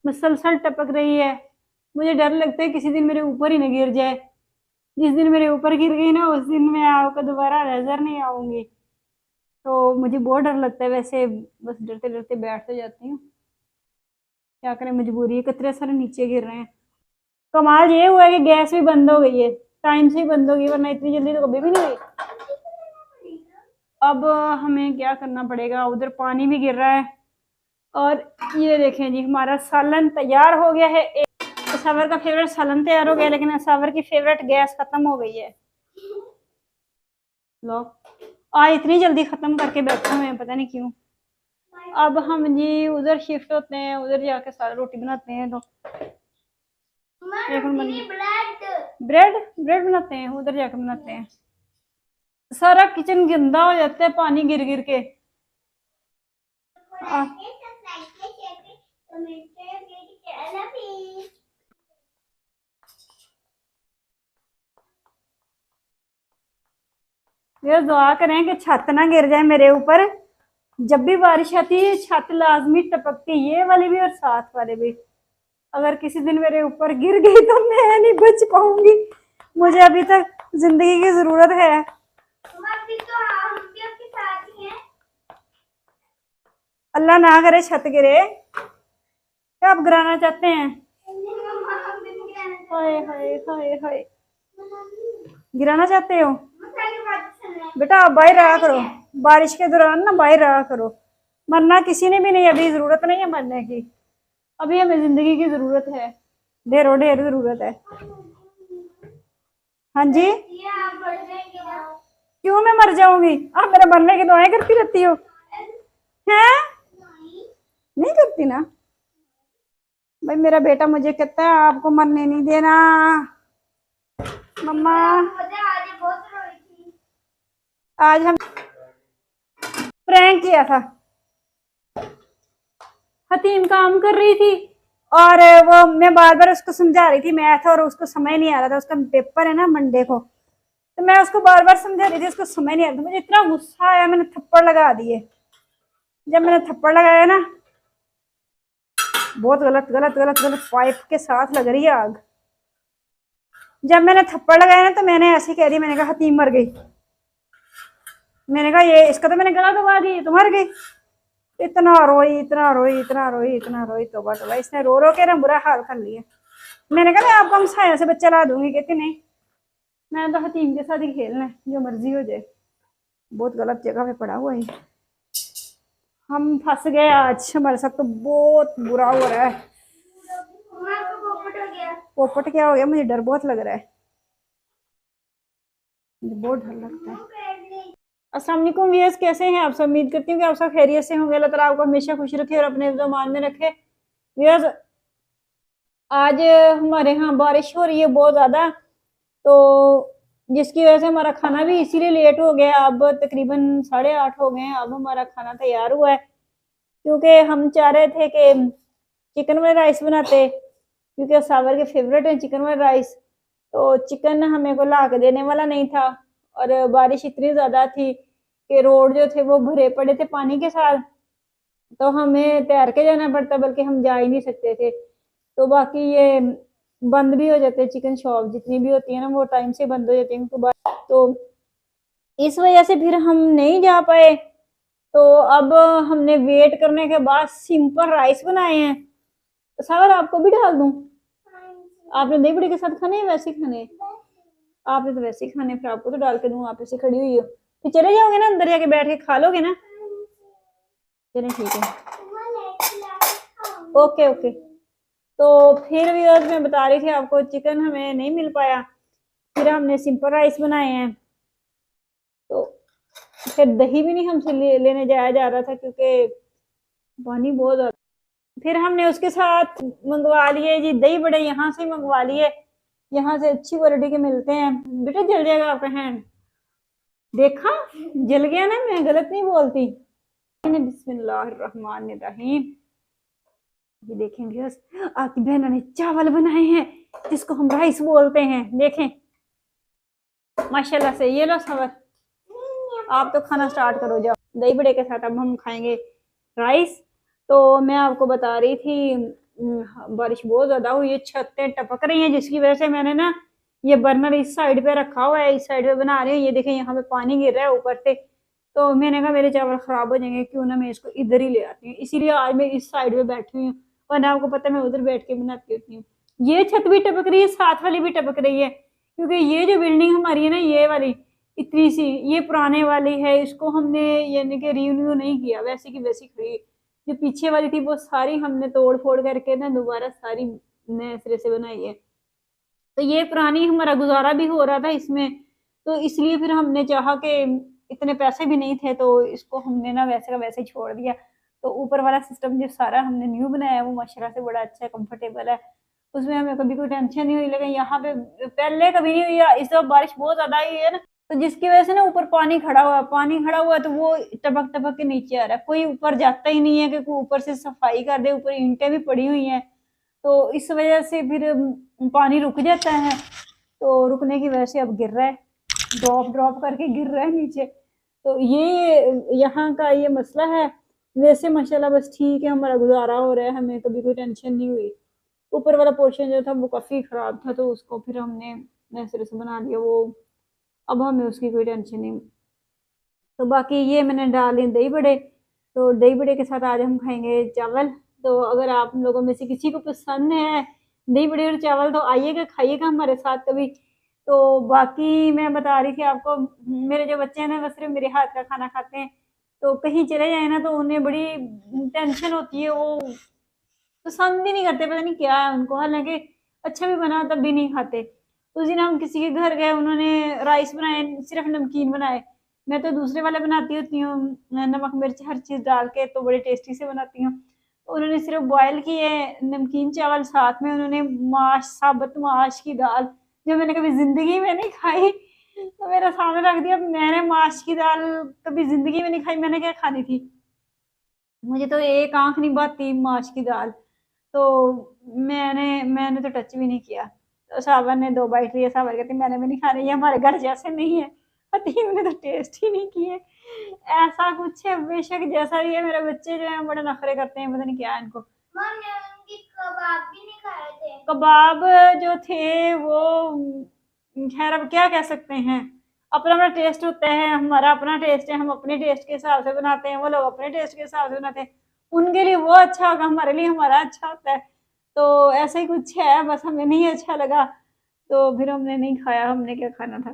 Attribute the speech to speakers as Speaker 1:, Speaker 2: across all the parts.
Speaker 1: मुसलसल टपक रही है। मुझे डर लगता है किसी दिन मेरे ऊपर ही न गिर जाए। जिस दिन मेरे ऊपर गिर गई ना, उस दिन मैं आपको दोबारा नजर नहीं आऊंगी। तो मुझे बहुत डर लगता है वैसे। बस डरते डरते बैठ तो जाती हूँ। क्या करें, मजबूरी है, कितने सारे नीचे गिर रहे हैं। कमाल ये हुआ है कि गैस भी बंद हो गई है। टाइम से ही बंद हो गई, वरना इतनी जल्दी तो कभी भी नहीं हुई। अब हमें क्या करना पड़ेगा, उधर पानी भी गिर रहा है। और ये देखें जी, हमारा सालन तैयार हो गया है। असावर का फेवरेट सालन तैयार हो गया, लेकिन असावर की फेवरेट गैस खत्म हो गई है। लो, आज इतनी जल्दी खत्म करके बैठे हुए हैं, पता नहीं क्यों। अब हम जी उधर शिफ्ट होते हैं, उधर जाके सारी रोटी बनाते हैं। तो ब्रेड ब्रेड बनाते हैं, उधर जाकर बनाते हैं। सारा किचन गंदा हो जाता है पानी गिर गिर के। ये दुआ करें कि छत ना गिर जाए मेरे ऊपर। जब भी बारिश आती है छत लाजमी टपकती, ये वाली भी और साथ वाले भी। अगर किसी दिन मेरे ऊपर गिर गई तो मैं नहीं बच पाऊंगी। मुझे अभी तक जिंदगी की जरूरत है। अल्लाह ना करे छत गिरे। क्या आप गिराना चाहते हैं? हाय हाय हाय हाय, गिराना चाहते हो? बेटा आप बाहर रहा करो, बारिश के दौरान ना बाहर रहा करो। मरना किसी ने भी नहीं, अभी जरूरत नहीं है मरने की। अभी हमें जिंदगी की जरूरत है, ढेरों ढेर जरूरत है। हाँ जी, क्यों मैं मर जाऊंगी? आप मेरे मरने की दुआएं करती रहती हो हैं? नहीं करती ना। भाई मेरा बेटा मुझे कहता है आपको मरने नहीं देना। मम्मा, आज हम प्रैंक किया था। हतीम काम कर रही थी और वो मैं बार बार उसको समझा रही थी मैथ, और उसको समझ नहीं आ रहा था। उसका पेपर है ना मंडे को, तो मैं उसको बार बार समझा रही थी, उसको समझ नहीं आ रहा था। मुझे इतना गुस्सा आया, मैंने थप्पड़ लगा दिए। जब मैंने थप्पड़ लगाया ना, बहुत गलत गलत गलत गलत, पाइप के साथ लग रही है आग। जब मैंने थप्पड़ लगाया ना, तो मैंने ऐसे कह दी, मैंने कहा हतीम मर गई। मैंने कहा ये इसका तो मैंने गला दबा दी, तो मर गई। इतना रोई इतना रोई इतना रोई इतना रोई, तोबा तोबा, इसने रो रो के ना बुरा हाल कर लिया। मैंने कहा मैं आपको हम साया से बच्चा ला दूंगी, कहती नहीं, मैं तो हतीम के साथ ही खेलना है, जो मर्जी हो जाए। बहुत गलत जगह पे पड़ा हुआ है। हम फंस गए आज, हमारे साथ तो बहुत बुरा हो रहा है। पोपट क्या हो गया? मुझे डर बहुत लग रहा है, मुझे बहुत डर लगता है। अस्सलाम वालेकुम व्यूअर्स, कैसे हैं आप सब? उम्मीद करती हूँ कि आप सब खैरियत से होंगे। अल्लाह ताला आपको हमेशा खुश रखे और अपने ज़मान में रखे। व्यूअर्स, आज हमारे यहाँ बारिश हो रही है बहुत ज़्यादा, तो जिसकी वजह से हमारा खाना भी इसीलिए लेट हो गया। अब तकरीबन 8:30 हो गए हैं, अब हमारा खाना तैयार हुआ है। क्योंकि हम चाह रहे थे कि चिकन वाला राइस बनाते, क्योंकि सावर के फेवरेट है चिकन वाला राइस। तो चिकन हमें को ला के देने वाला नहीं था, और बारिश इतनी ज़्यादा थी कि रोड जो थे वो भरे पड़े थे पानी के साथ। तो हमें तैर के जाना पड़ता, बल्कि हम जा ही नहीं सकते थे। तो बाकी ये बंद भी हो जाते हैं, चिकन शॉप जितनी भी होती है ना, वो टाइम से बंद हो जाती है सुबह। तो इस वजह से फिर हम नहीं जा पाए। तो अब हमने वेट करने के बाद सिंपल राइस बनाए हैं। तो सागर आपको भी डाल दूं? आपने दही बड़े के साथ खाने हैं वैसे खाने? आपने तो वैसे ही खाने, फिर आपको तो डाल के दूं, आप ऐसे खड़ी हुई हो। फिर चले जाओगे ना अंदर, जाके बैठ के खा लोगे ना? चलें ठीक है, ओके ओके। तो फिर भी आज मैं बता रही थी आपको, चिकन हमें नहीं मिल पाया, फिर हमने सिंपल राइस बनाए हैं। तो फिर दही भी नहीं हमसे लेने जाया जा रहा था, क्योंकि पानी बहुत ज्यादा। फिर हमने उसके साथ मंगवा लिए जी दही बड़े, यहाँ से मंगवा लिए। यहाँ से अच्छी क्वालिटी के मिलते हैं। बेटा जल जाएगा आपका हैंड, देखा जल गया ना, मैं गलत नहीं बोलती। बिस्मिल्लाहिर्रहमानिर्रहीम। ये देखें व्यूअर्स, आपकी बहन ने चावल बनाए हैं जिसको हम राइस बोलते हैं। देखें माशाल्लाह से। ये लो सबर, आप तो खाना स्टार्ट करो जाओ। दही बड़े के साथ अब हम खाएंगे राइस। तो मैं आपको बता रही थी, बारिश बहुत ज्यादा हुई है, छतें टपक रही हैं, जिसकी वजह से मैंने ना ये बर्नर इस साइड पे रखा हुआ है, इस साइड पे बना रही हूँ। ये देखें यहाँ पे पानी गिर रहा है ऊपर से, तो मैंने कहा मेरे चावल खराब हो जाएंगे, क्यों ना मैं इसको इधर ही ले आती हूँ। इसीलिए आज मैं इस साइड पे बैठी हुई हूँ, वरना आपको पता है मैं उधर बैठ के बनाती होती हूँ। ये छत भी टपक रही है, साथ वाली भी टपक रही है, क्योंकि ये जो बिल्डिंग हमारी है ना, ये वाली इतनी सी, ये पुराने वाली है, इसको हमने यानी कि रिन्यू नहीं किया, वैसी की वैसी खड़ी। जो पीछे वाली थी वो सारी हमने तोड़ फोड़ करके ना दोबारा सारी नए सिरे से बनाई है। तो ये पुरानी हमारा गुजारा भी हो रहा था इसमें, तो इसलिए फिर हमने चाहा कि इतने पैसे भी नहीं थे, तो इसको हमने ना वैसे का वैसे ही छोड़ दिया। तो ऊपर वाला सिस्टम जो सारा हमने न्यू बनाया है वो माशाल्लाह से बड़ा अच्छा है, कंफर्टेबल है, उसमें हमें कभी कोई टेंशन नहीं हुई। लेकिन यहाँ पे पहले कभी नहीं हुई, इस दफा बारिश बहुत ज्यादा आई है ना, तो जिसकी वजह से ना ऊपर पानी खड़ा हुआ है, तो वो टपक टपक के नीचे आ रहा है। कोई ऊपर जाता ही नहीं है कि कोई ऊपर से सफाई कर दे, ऊपर ईंटें भी पड़ी हुई हैं, तो इस वजह से फिर पानी रुक जाता है। तो रुकने की वजह से अब गिर रहा है, ड्रॉप ड्रॉप करके गिर रहा है नीचे। तो ये यहाँ का ये मसला है। वैसे माशाल्लाह बस ठीक है, हमारा गुजारा हो रहा है, हमें कभी कोई टेंशन नहीं हुई। ऊपर वाला पोर्शन जो था वो काफ़ी ख़राब था, तो उसको फिर हमने नए सिरे से बना लिया, वो अब हमें उसकी कोई टेंशन नहीं। तो बाकी ये मैंने डाले दही बड़े, तो दही बड़े के साथ आज हम खाएंगे चावल। तो अगर आप लोगों में से किसी को पसंद है दही बड़े और चावल, तो आइएगा खाइएगा हमारे साथ कभी। तो बाकी मैं बता रही थी आपको, मेरे जो बच्चे हैं ना वो सिर्फ मेरे हाथ का खाना खाते हैं, तो कहीं चले जाए ना तो उन्हें बड़ी टेंशन होती है, वो पसंद ही नहीं करते, पता नहीं क्या है उनको, हालांकि अच्छा भी बना तब भी नहीं खाते। उस दिन हम किसी के घर गए, उन्होंने राइस बनाए, सिर्फ नमकीन बनाए। मैं तो दूसरे वाले बनाती होती हूँ, नमक मिर्च हर चीज़ डाल के, तो बड़े टेस्टी से बनाती हूँ। उन्होंने सिर्फ बॉयल किए नमकीन चावल, साथ में उन्होंने माश, साबुत माश की दाल, जो मैंने कभी जिंदगी में नहीं खाई, तो मेरे सामने रख दिया। मैंने माश की दाल कभी जिंदगी में नहीं खाई, मैंने क्या खानी थी, मुझे तो एक आंख नहीं भाती माश की दाल, तो मैंने मैंने तो टच भी नहीं किया। तो सावन ने 2 बाइट लिया, सावन कहती मैंने भी नहीं खाने, ये हमारे घर जैसे नहीं है, हतीम ने तो टेस्ट ही नहीं किए। ऐसा कुछ है, बेशक जैसा भी है, मेरे बच्चे जो हैं बड़े नखरे करते हैं, पता नहीं क्या है इनको। कबाब भी नहीं खाए थे, कबाब जो थे वो खैर अब क्या कह सकते हैं, अपना अपना टेस्ट होता है, हमारा अपना टेस्ट है, हम अपने टेस्ट के हिसाब से बनाते हैं, वो लोग अपने टेस्ट के हिसाब से बनाते हैं, उनके लिए वो अच्छा होगा, हमारे लिए हमारा अच्छा होता है। तो ऐसा ही कुछ है, बस हमें नहीं अच्छा लगा तो फिर हमने नहीं खाया, हमने क्या खाना था।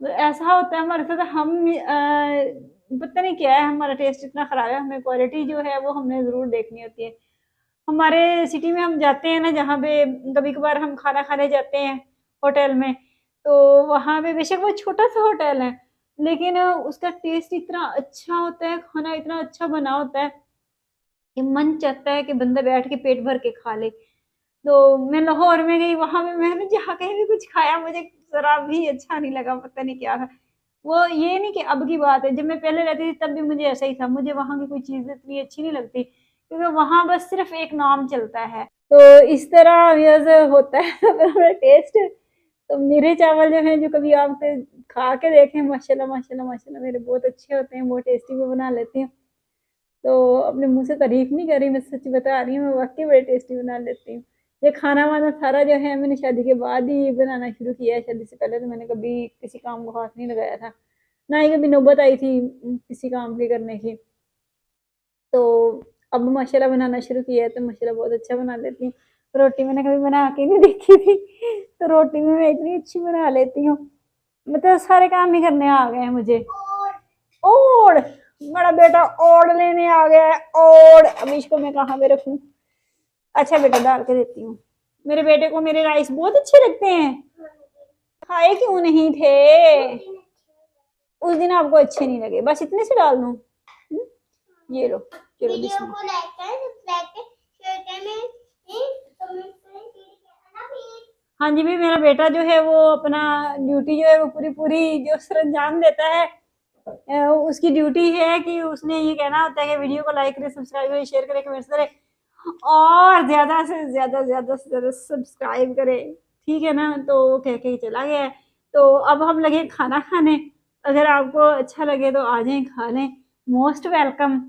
Speaker 1: तो ऐसा होता है हमारे साथ, हम पता नहीं क्या है, हमारा टेस्ट इतना खराब है, हमें क्वालिटी जो है वो हमने ज़रूर देखनी होती है। हमारे सिटी में हम जाते हैं ना, जहाँ पे कभी कभार हम खाना खाने जाते हैं होटल में, तो वहाँ पे बेशक वो छोटा सा होटल है, लेकिन उसका टेस्ट इतना अच्छा होता है, खाना इतना अच्छा बना होता है कि मन चाहता है कि बंदा बैठ के पेट भर के खा ले। तो मैं लाहौर में गई, वहाँ पे मैंने जहाँ कहीं भी कुछ खाया मुझे ज़रा भी अच्छा नहीं लगा, पता नहीं क्या था। वो ये नहीं कि अब की बात है, जब मैं पहले रहती थी तब भी मुझे ऐसा ही था, मुझे वहाँ की कोई चीज़ इतनी अच्छी नहीं लगती, क्योंकि वहाँ बस सिर्फ एक नाम चलता है। तो इस तरह वैसे होता है मेरा टेस्ट। तो मेरे चावल जो हैं, जो कभी आप खा के देखें, माशाल्लाह माशाल्लाह माशाल्लाह मेरे बहुत अच्छे होते हैं, बहुत टेस्टी मैं बना लेती हूँ। तो अपने मुँह से तारीफ़ नहीं कर रही, मैं सच बता रही हूँ, मैं वाक़ई बड़े टेस्टी बना लेती हूँ। ये खाना-वाना सारा जो है मैंने शादी के बाद ही बनाना शुरू किया है, शादी से पहले तो मैंने कभी किसी काम को हाथ नहीं लगाया था, ना ही कभी नौबत आई थी किसी काम के करने की। तो अब माशाल्लाह बनाना शुरू किया है, तो माशाल्लाह बहुत अच्छा बना लेती हूँ। रोटी मैंने कभी बना के नहीं देखी थी, तो रोटी भी मैं इतनी अच्छी बना लेती हूँ, मतलब सारे काम ही करने आ गए हैं मुझे। ओड़, बड़ा बेटा ओड़ लेने आ गया है, ओड़, अब इसको मैं कहाँ पे रखूँ। अच्छा बेटा डाल के देती हूँ, मेरे बेटे को मेरे राइस बहुत अच्छे लगते हैं, खाए क्यों नहीं थे उस दिन, आपको अच्छे नहीं लगे, बस इतने से डाल दूँ। ये लो, चलो हाँ जी भाई, मेरा बेटा जो है वो अपना ड्यूटी जो है वो पूरी पूरी जो सरंजाम देता है, उसकी ड्यूटी है कि उसने ये कहना होता है कि वीडियो को लाइक करें, सब्सक्राइब करें, शेयर करें, कमेंट्स करें, और ज्यादा से ज्यादा सब्सक्राइब करें, ठीक है ना। तो वो कह के चला गया है, तो अब हम लगे खाना खाने। अगर आपको अच्छा लगे तो आ जाएं, खा लें, मोस्ट वेलकम।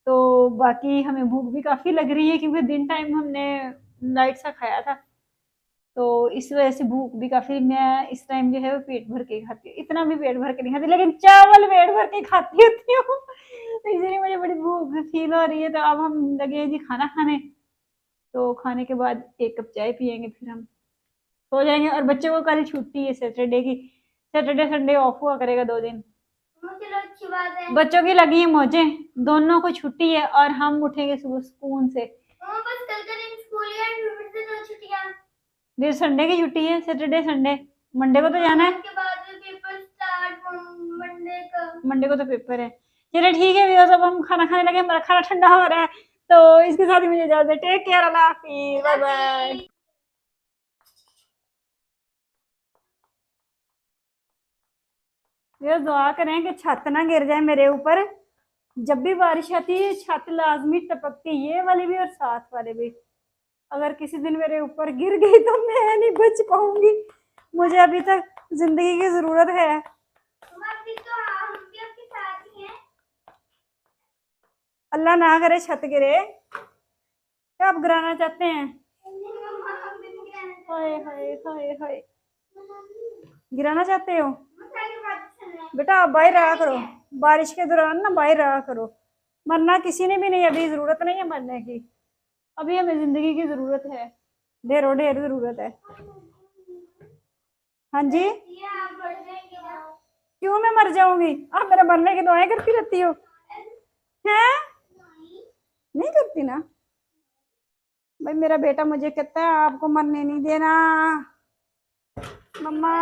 Speaker 1: तो बाकी हमें भूख भी काफ़ी लग रही है क्योंकि दिन टाइम हमने लाइट सा खाया था। तो इस वजह से भूख भी काफ़ी, मैं इस टाइम जो है वो पेट भर के खाती हूँ। इतना भी पेट भर के नहीं खाती, लेकिन चावल पेट भर के खाती होती हूँ। तो इसलिए मुझे बड़ी भूख फ़ील हो रही है, तो अब हम लगे हैं जी खाना खाने। तो खाने के बाद 1 कप चाय पिएँगे, फिर हम सो जाएँगे। और बच्चों को कल छुट्टी है सैटरडे की। सैटरडे संडे ऑफ हुआ करेगा 2 दिन। चलो अच्छी बात है। बच्चों की लगी हैं मौजें, दोनों को छुट्टी है और हम उठेंगे सुबह सुकून से। बस कल का दिन स्कूल है, फिर से 2 छुट्टियां। फिर संडे की छुट्टी है, सैटरडे संडे। मंडे को तो जाना है। उसके बाद पेपर स्टार्ट मंडे को तो पेपर है। चलिए ठीक है व्यूअर्स, अब हम खाना खाने लगे, हमारा खाना ठंडा हो रहा है। तो इसके साथ ही मुझे इजाजत है। टेक केयर, अल्लाह हाफिज, बाय बाय। ये दुआ करें कि छत ना गिर जाए मेरे ऊपर। जब भी बारिश आती है छत लाजमी टपकती, ये वाली भी और साथ वाले भी। अगर किसी दिन मेरे ऊपर गिर गई तो मैं नहीं बच पाऊंगी। मुझे अभी तक जिंदगी की जरूरत है। अल्लाह ना करे छत गिरे। क्या आप गिराना चाहते हैं? हाय हाय हाय हाय, गिराना चाहते हो? बेटा आप बाहर रहा करो, बारिश के दौरान ना बाहर रहा करो। मरना किसी ने भी नहीं, अभी जरूरत नहीं है मरने की। अभी हमें जिंदगी की जरूरत है, ढेरों ढेर जरूरत है। हाँ जी, क्यों मैं मर जाऊंगी? आप मेरे मरने की दुआएं करती रहती हो हैं? नहीं करती ना भाई। मेरा बेटा मुझे कहता है आपको मरने नहीं देना मम्मा।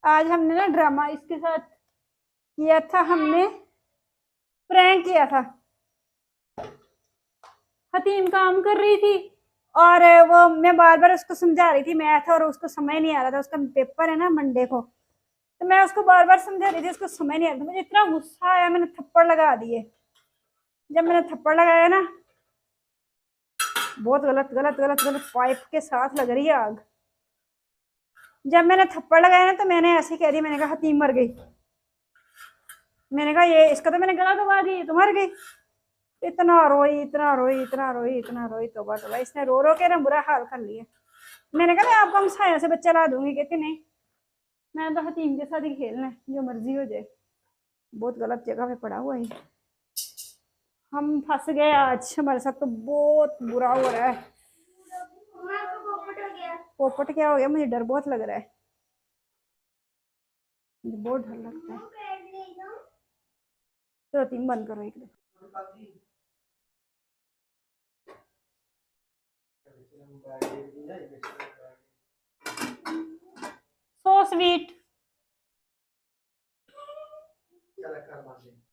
Speaker 1: आज हमने ना ड्रामा इसके साथ किया था, हमने प्रैंक किया था। हतीम काम कर रही थी और वो मैं बार बार उसको समझा रही थी मैथ, और उसको समझ नहीं आ रहा था। उसका पेपर है ना मंडे को, तो मैं उसको बार बार समझा रही थी, उसको समझ नहीं आ रहा था। मुझे इतना गुस्सा आया, मैंने थप्पड़ लगा दिए। जब मैंने थप्पड़ लगाया ना, बहुत गलत गलत गलत गलत, पाइप के साथ लग रही है आग। जब मैंने थप्पड़ लगाया ना तो मैंने ऐसे कह दी, मैंने कहा हतीम मर गई। मैंने कहा ये इसका तो मैंने गला दबा दी, ये तो मर गई। इतना रोई इतना रोई इतना रोई इतना रोई, तोबा तोबा। इसने रो रो के ना बुरा हाल कर लिया। मैंने कहा मैं आपको हम साया से बच्चा ला दूंगी। कहती नहीं, मैं तो हतीम के साथ ही खेलना है, जो मर्जी हो जाए। बहुत गलत जगह पे पड़ा हुआ है, हम फंस गए आज। हमारे साथ तो बहुत बुरा हो रहा है। पोपट क्या हो गया? मुझे डर बहुत लग रहा है, मुझे बहुत डर लगता है। तो तीन बंद करो एक दो। So sweet.